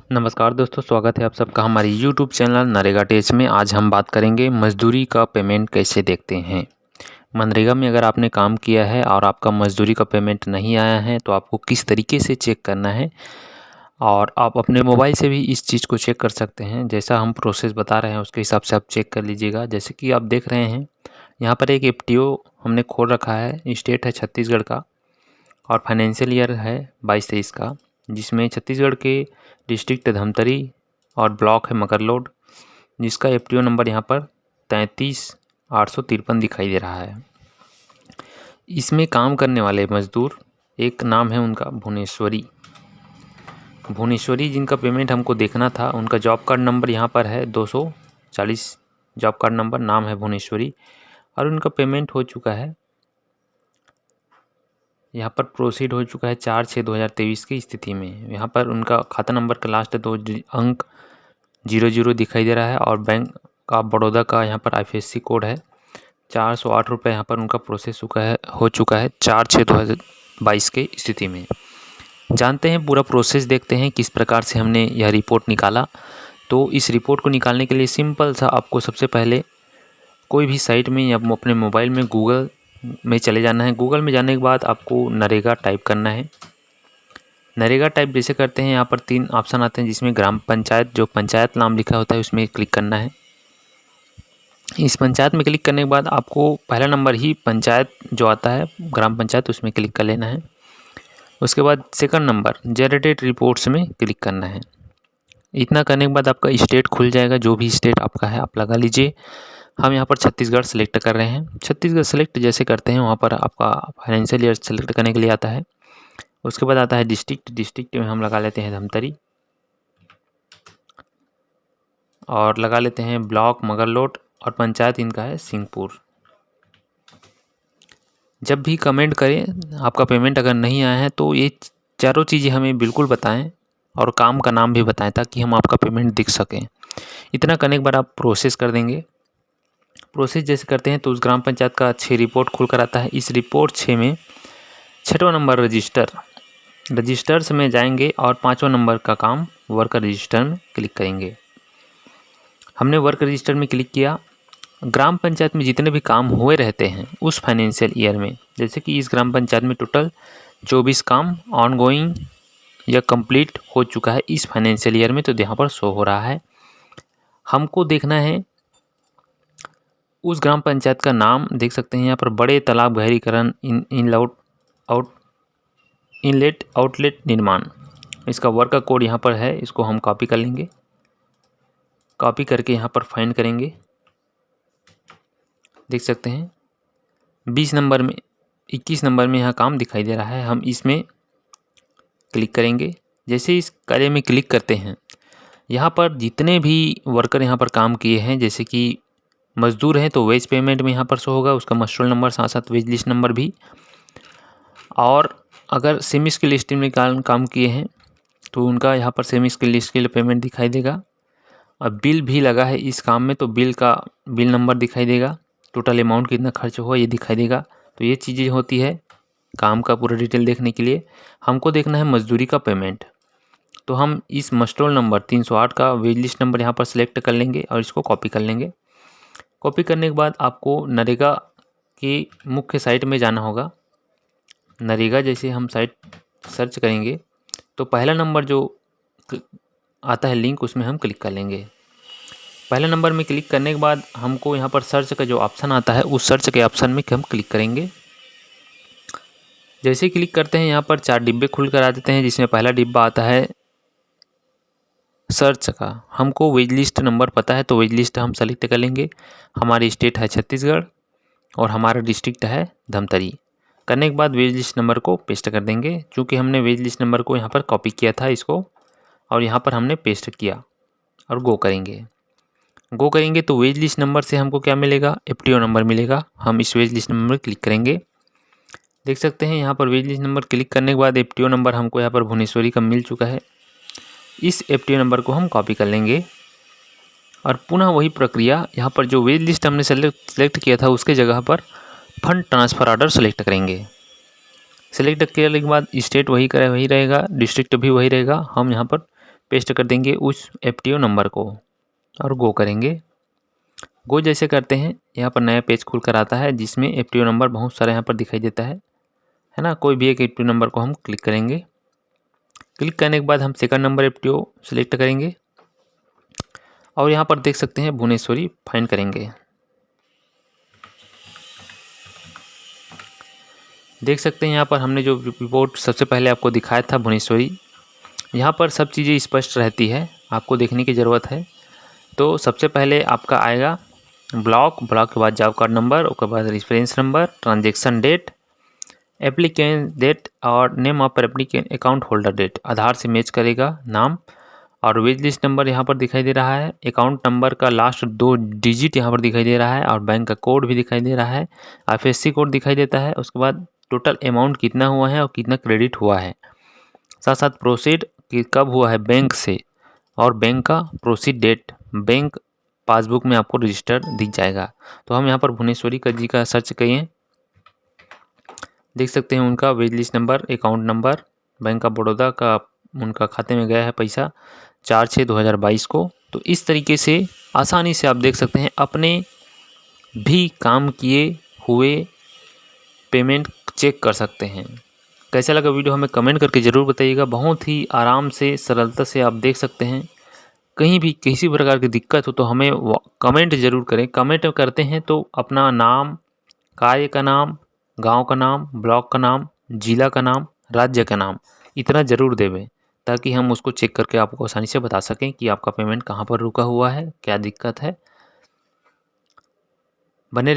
नमस्कार दोस्तों, स्वागत है आप सबका हमारे YouTube चैनल नरेगा टेच में। आज हम बात करेंगे मज़दूरी का पेमेंट कैसे देखते हैं। मनरेगा में अगर आपने काम किया है और आपका मज़दूरी का पेमेंट नहीं आया है तो आपको किस तरीके से चेक करना है, और आप अपने मोबाइल से भी इस चीज़ को चेक कर सकते हैं। जैसा हम प्रोसेस बता रहे हैं उसके हिसाब से आप चेक कर लीजिएगा। जैसे कि आप देख रहे हैं यहाँ पर एक एफटीओ हमने खोल रखा है, स्टेट है छत्तीसगढ़ का और फाइनेंशियल ईयर है 22-23 का, जिसमें छत्तीसगढ़ के डिस्ट्रिक्ट धमतरी और ब्लॉक है मकरलोड, जिसका एफटीओ नंबर यहाँ पर 33,853 दिखाई दे रहा है। इसमें काम करने वाले मज़दूर, एक नाम है उनका भुवनेश्वरी, जिनका पेमेंट हमको देखना था। उनका जॉब कार्ड नंबर यहाँ पर है 240, जॉब कार्ड नंबर, नाम है भुवनेश्वरी, और उनका पेमेंट हो चुका है, यहाँ पर प्रोसीड हो चुका है 4/6/2023 की स्थिति में। यहाँ पर उनका खाता नंबर का लास्ट 2 अंक 00 दिखाई दे रहा है और बैंक ऑफ बड़ौदा का यहाँ पर IFSC कोड है। 408 रुपये यहाँ पर उनका प्रोसेस हो चुका है 4/6/2022 के स्थिति में। जानते हैं पूरा प्रोसेस, देखते हैं किस प्रकार से हमने यह रिपोर्ट निकाला। तो इस रिपोर्ट को निकालने के लिए सिंपल सा आपको सबसे पहले कोई भी साइट में या अपने मोबाइल में गूगल में चले जाना है। गूगल में जाने के बाद आपको नरेगा टाइप करना है। नरेगा टाइप जैसे करते हैं, यहाँ पर 3 ऑप्शन आते हैं, जिसमें ग्राम पंचायत, जो पंचायत नाम लिखा होता है उसमें क्लिक करना है। इस पंचायत में क्लिक करने के बाद आपको पहला नंबर ही पंचायत जो आता है, ग्राम पंचायत, उसमें क्लिक कर लेना है। उसके बाद सेकंड नंबर जनरेटेड रिपोर्ट्स में क्लिक करना है। इतना करने के बाद आपका स्टेट खुल जाएगा, जो भी स्टेट आपका है आप लगा लीजिए। हम यहाँ पर छत्तीसगढ़ सेलेक्ट कर रहे हैं। छत्तीसगढ़ सेलेक्ट जैसे करते हैं वहाँ पर आपका फाइनेंशियल ईयर सेलेक्ट करने के लिए आता है। उसके बाद आता है डिस्ट्रिक्ट में हम लगा लेते हैं धमतरी, और लगा लेते हैं ब्लॉक मगरलोड, और पंचायत इनका है सिंहपुर। जब भी कमेंट करें आपका पेमेंट अगर नहीं आया है तो ये चारों चीज़ें हमें बिल्कुल बताएं, और काम का नाम भी बताएं, ताकि हम आपका पेमेंट दिख सकें। इतना करने के बाद आप प्रोसेस कर देंगे। प्रोसेस जैसे करते हैं तो उस ग्राम पंचायत का 6 रिपोर्ट खुल कर आता है। इस रिपोर्ट 6 में 6वां नंबर रजिस्टर्स में जाएंगे और 5वां नंबर का काम वर्क रजिस्टर में क्लिक करेंगे। हमने वर्क रजिस्टर में क्लिक किया। ग्राम पंचायत में जितने भी काम हुए रहते हैं उस फाइनेंशियल ईयर में, जैसे कि इस ग्राम पंचायत में टोटल 24 काम ऑनगोइंग या कंप्लीट हो चुका है इस फाइनेंशियल ईयर में, तो यहाँ पर शो हो रहा है। हमको देखना है उस ग्राम पंचायत का नाम, देख सकते हैं यहाँ पर बड़े तालाब गहरीकरण इनलेट आउटलेट निर्माण, इसका वर्क का कोड यहाँ पर है। इसको हम कॉपी कर लेंगे। कॉपी करके यहाँ पर फाइंड करेंगे। देख सकते हैं 21 नंबर में यहाँ काम दिखाई दे रहा है। हम इसमें क्लिक करेंगे। जैसे इस कार्य में क्लिक करते हैं, यहाँ पर जितने भी वर्कर यहाँ पर काम किए हैं, जैसे कि मज़दूर हैं तो वेज पेमेंट में यहाँ पर शो होगा, उसका मस्टरोल नंबर, साथ साथ वेज लिस्ट नंबर भी। और अगर सेमी स्किल स्ट्रीम में काम किए हैं तो उनका यहाँ पर सेमी स्किल पेमेंट दिखाई देगा। और बिल भी लगा है इस काम में तो बिल नंबर दिखाई देगा। टोटल अमाउंट कितना खर्च हुआ ये दिखाई देगा। तो ये चीज़ें होती है काम का पूरा डिटेल देखने के लिए। हमको देखना है मज़दूरी का पेमेंट, तो हम इस मस्टरोल नंबर 308 का वेज लिस्ट नंबर यहाँ पर सेलेक्ट कर लेंगे और इसको कॉपी कर लेंगे। कॉपी करने के बाद आपको नरेगा की मुख्य साइट में जाना होगा। नरेगा जैसे हम साइट सर्च करेंगे तो पहला नंबर जो आता है लिंक, उसमें हम क्लिक कर लेंगे। पहले नंबर में क्लिक करने के बाद हमको यहाँ पर सर्च का जो ऑप्शन आता है, उस सर्च के ऑप्शन में हम क्लिक करेंगे। जैसे ही क्लिक करते हैं यहाँ पर 4 डिब्बे खुल कर आ देते हैं, जिसमें पहला डिब्बा आता है सर्च का। हमको वेज लिस्ट नंबर पता है तो वेज लिस्ट हम सेलेक्ट कर लेंगे। हमारी स्टेट है छत्तीसगढ़ और हमारा डिस्ट्रिक्ट है धमतरी। करने के बाद वेज लिस्ट नंबर को पेस्ट कर देंगे। चूँकि हमने वेज लिस्ट नंबर को यहाँ पर कॉपी किया था इसको, और यहाँ पर हमने पेस्ट किया और गो करेंगे तो वेज लिस्ट नंबर से हमको क्या मिलेगा, एफटीओ नंबर मिलेगा। हम इस वेज लिस्ट नंबर पर क्लिक करेंगे। देख सकते हैं यहाँ पर वेज लिस्ट नंबर क्लिक करने के बाद एफटीओ नंबर हमको यहाँ पर भुवनेश्वरी का मिल चुका है। इस एफटीओ नंबर को हम कॉपी कर लेंगे और पुनः वही प्रक्रिया, यहाँ पर जो वेज लिस्ट हमने सेलेक्ट किया था उसके जगह पर फंड ट्रांसफ़र ऑर्डर सेलेक्ट करेंगे। सेलेक्ट करने के बाद स्टेट वही रहेगा, डिस्ट्रिक्ट भी वही रहेगा। हम यहाँ पर पेस्ट कर देंगे उस FTO नंबर को और गो करेंगे। गो जैसे करते हैं यहाँ पर नया पेज खुल कर आता है जिसमें FTO नंबर बहुत सारे यहाँ पर दिखाई देता है ना। कोई भी एक FTO नंबर को हम क्लिक करेंगे। क्लिक करने के बाद हम सेकंड नंबर FTO सिलेक्ट करेंगे और यहाँ पर देख सकते हैं भुवनेश्वरी फाइंड करेंगे। देख सकते हैं यहाँ पर हमने जो रिपोर्ट सबसे पहले आपको दिखाया था भुवनेश्वरी, यहाँ पर सब चीज़ें स्पष्ट रहती है, आपको देखने की ज़रूरत है। तो सबसे पहले आपका आएगा ब्लॉक के बाद जॉब कार्ड नंबर, उसके बाद reference number, transaction date, applicant date और name of applicant account holder date. Aadhaar से मैच करेगा नाम और वेज लिस्ट नंबर यहाँ पर दिखाई दे रहा है। अकाउंट नंबर का लास्ट 2 डिजिट यहाँ पर दिखाई दे रहा है और बैंक का कोड भी दिखाई दे रहा है। IFSC कोड दिखाई देता है। उसके बाद टोटल अमाउंट कितना हुआ है और कितना क्रेडिट हुआ है, साथ साथ प्रोसीड कब हुआ है बैंक से और बैंक का प्रोसीड डेट बैंक पासबुक में आपको रजिस्टर दिख जाएगा। तो हम यहाँ पर भुवनेश्वरी जी का सर्च करें, देख सकते हैं उनका wage list number, account number, bank of Baroda का उनका खाते में गया है पैसा 4/6/2022 को। तो इस तरीके से आसानी से आप देख सकते हैं अपने भी काम किए हुए पेमेंट चेक कर सकते हैं। कैसा लगा वीडियो हमें कमेंट करके ज़रूर बताइएगा। बहुत ही आराम से सरलता से आप देख सकते हैं। कहीं भी किसी प्रकार की दिक्कत हो तो हमें कमेंट ज़रूर करें। कमेंट करते हैं तो अपना नाम, कार्य का नाम, गांव का नाम, ब्लॉक का नाम, जिला का नाम, राज्य का नाम इतना ज़रूर देवें ताकि हम उसको चेक करके आपको आसानी से बता सकें कि आपका पेमेंट कहाँ पर रुका हुआ है, क्या दिक्कत है। बने